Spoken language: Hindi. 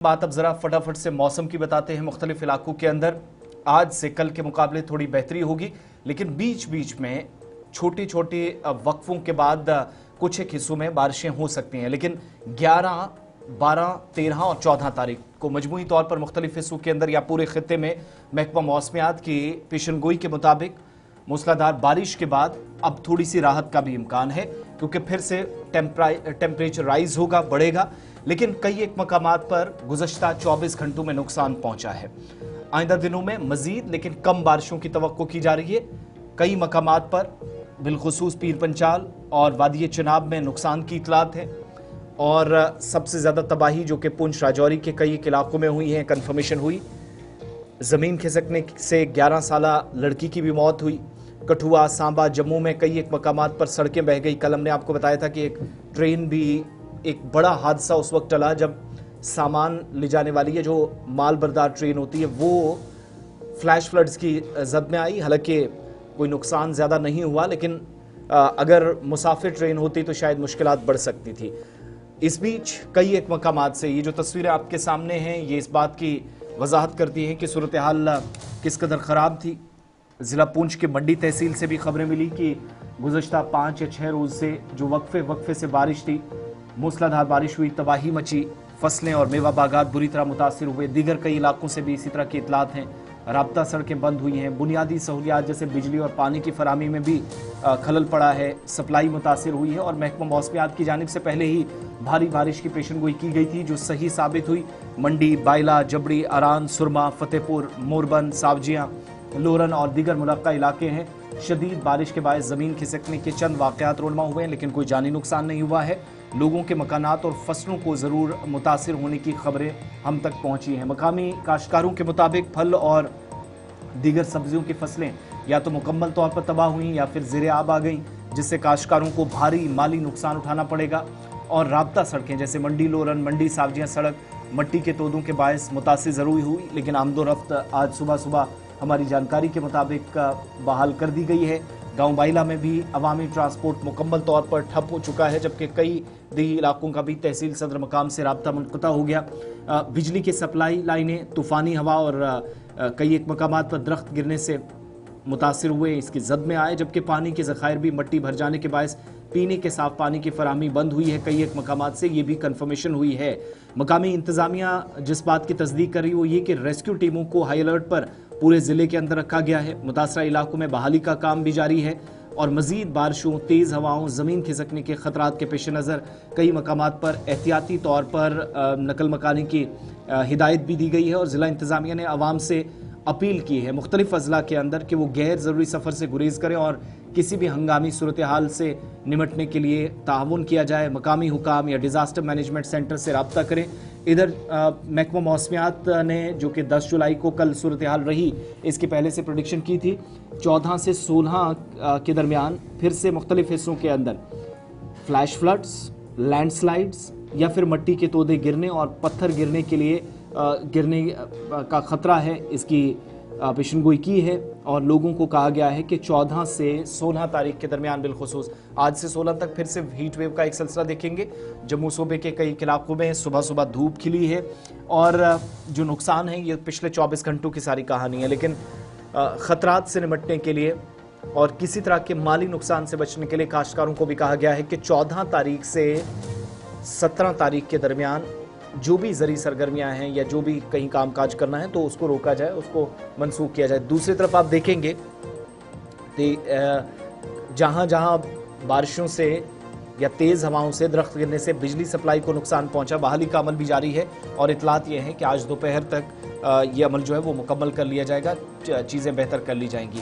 बात अब जरा फटाफट से मौसम की बताते हैं। मुख्तलिफ इलाकों के अंदर आज से कल के मुकाबले थोड़ी बेहतरी होगी, लेकिन बीच बीच में छोटे छोटे वक्फों के बाद कुछ एक हिस्सों में बारिशें हो सकती हैं। लेकिन 11, 12, 13 और 14 तारीख को मजमूई तौर पर मुख्तलिफ हिस्सों के अंदर या पूरे खत्े में महकमा मौसमियात की पेशनगोई के मुताबिक मूसलाधार बारिश के बाद अब थोड़ी सी राहत का भी इम्कान है, क्योंकि फिर से टेम्परेचर राइज होगा, बढ़ेगा। लेकिन कई एक मकामात पर गुज़श्ता 24 घंटों में नुकसान पहुंचा है। आइंदा दिनों में मजीद लेकिन कम बारिशों की तवक्को की जा रही है। कई मकामात पर बिलखुसूस पीर पंचाल और वादी चिनाब में नुकसान की इतलात है, और सबसे ज़्यादा तबाही जो कि पुंछ राजौरी के कई एक इलाकों में हुई है, कन्फर्मेशन हुई। ज़मीन खिसकने से 11 साला लड़की की भी मौत हुई। कठुआ, सांबा, जम्मू में कई एक मकामात पर सड़कें बह गई। कल हमने आपको बताया था कि एक ट्रेन भी, एक बड़ा हादसा उस वक्त टला जब सामान ले जाने वाली है जो माल बरदार ट्रेन होती है, वो फ्लैश फ्लड्स की जद में आई। हालांकि कोई नुकसान ज़्यादा नहीं हुआ, लेकिन अगर मुसाफिर ट्रेन होती तो शायद मुश्किलात बढ़ सकती थी। इस बीच कई एक मकामात से ये जो तस्वीरें आपके सामने हैं, ये इस बात की वजाहत करती हैं कि सूरत हाल किस कदर ख़राब थी। ज़िला पुंछ के मंडी तहसील से भी खबरें मिली कि गुज़श्ता 5 या 6 रोज़ से जो वक्फे से बारिश थी, मूसलाधार बारिश हुई, तबाही मची, फसलें और मेवा बागात बुरी तरह मुतासिर हुए। दीगर कई इलाकों से भी इसी तरह की इतलात हैं। राब्ता सड़कें बंद हुई हैं, बुनियादी सहूलियात जैसे बिजली और पानी की फराहमी में भी खलल पड़ा है, सप्लाई मुतासिर हुई है। और महकमा मौसमियात की जानिब से पहले ही भारी बारिश की पेशनगोई की गई थी, जो सही साबित हुई। मंडी, बायला, जबड़ी, अरान, सुरमा, फतेहपुर, मोरबन, सावजियाँ, लोरन और दीगर मुलक्का इलाके हैं। शदीद बारिश के बायस ज़मीन खिसकने के चंद वाक़यात रोनमा हुए हैं, लेकिन कोई जानी नुकसान नहीं हुआ है। लोगों के मकानात और फसलों को ज़रूर मुतासिर होने की खबरें हम तक पहुंची हैं। मकामी काश्तकारों के मुताबिक फल और दीगर सब्जियों की फसलें या तो मुकम्मल तौर पर तबाह हुई या फिर ज़ेरे आब आ गईं, जिससे काश्तकारों को भारी माली नुकसान उठाना पड़ेगा। और राब्ता सड़कें जैसे मंडी लोरन, मंडी सावजियाँ सड़क मट्टी के तोदों के बायस मुतासिर ज़रूर हुई, लेकिन आमदोरफ्त आज सुबह सुबह हमारी जानकारी के मुताबिक बहाल कर दी गई है। गांव बाइला में भी अवामी ट्रांसपोर्ट मुकम्मल तौर पर ठप हो चुका है, जबकि कई देही इलाकों का भी तहसील सदर मकाम से राब्ता मुनक़ता हो गया। बिजली की सप्लाई लाइनें तूफ़ानी हवा और कई एक मकामात पर दरख्त गिरने से मुतासिर हुए, इसकी जद में आए। जबकि पानी के ज़खायर भी मट्टी भर जाने के बायस पीने के साफ पानी की फराहमी बंद हुई है। कई एक मकामात से ये भी कन्फर्मेशन हुई है। मकामी इंतज़ामिया जिस बात की तस्दीक कर रही है वो ये कि रेस्क्यू टीमों को हाई अलर्ट पर पूरे ज़िले के अंदर रखा गया है। मुतासरा इलाकों में बहाली का काम भी जारी है, और मज़ीद बारिशों, तेज़ हवाओं, ज़मीन खिसकने के ख़तरात के पेश नज़र कई मकामात पर एहतियाती तौर पर नकल मकानी की हिदायत भी दी गई है। और ज़िला इंतज़ामिया ने आवाम से अपील की है मुख्तलिफ अज़ला के अंदर कि वो गैर ज़रूरी सफ़र से गुरेज करें और किसी भी हंगामी सूरत हाल से निमटने के लिए ताउन किया जाए। मकामी हुकाम या डिज़ास्टर मैनेजमेंट सेंटर से रब्ता करें। इधर महकमा मौसमियात ने जो कि 10 जुलाई को कल सूरत हाल रही, इसके पहले से प्रेडिक्शन की थी 14 से 16 के दरमियान फिर से मुख्तलिफ हिस्सों के अंदर फ्लैश फ्लड्स, लैंडस्लाइड्स या फिर मट्टी के तोदे गिरने और पत्थर गिरने के लिए गिरने का ख़तरा है, इसकी पेशनगोई की है। और लोगों को कहा गया है कि 14 से 16 तारीख के दरमियान, बिलखुसूस आज से 16 तक फिर से हीट वेव का एक सिलसिला देखेंगे। जम्मू सूबे के कई इलाकों में सुबह सुबह धूप खिली है, और जो नुकसान है ये पिछले 24 घंटों की सारी कहानी है। लेकिन ख़तरात से निमटने के लिए और किसी तरह के माली नुकसान से बचने के लिए काश्तकारों को भी कहा गया है कि 14 तारीख से 17 तारीख के दरमियान जो भी ज़री सरगर्मियाँ हैं या जो भी कहीं कामकाज करना है तो उसको रोका जाए, उसको मनसूख किया जाए। दूसरी तरफ आप देखेंगे कि जहाँ जहाँ बारिशों से या तेज़ हवाओं से, दरख्त गिरने से बिजली सप्लाई को नुकसान पहुँचा, बहाली का अमल भी जारी है। और इतलात ये है कि आज दोपहर तक ये अमल जो है वो मुकम्मल कर लिया जाएगा, चीज़ें बेहतर कर ली जाएंगी।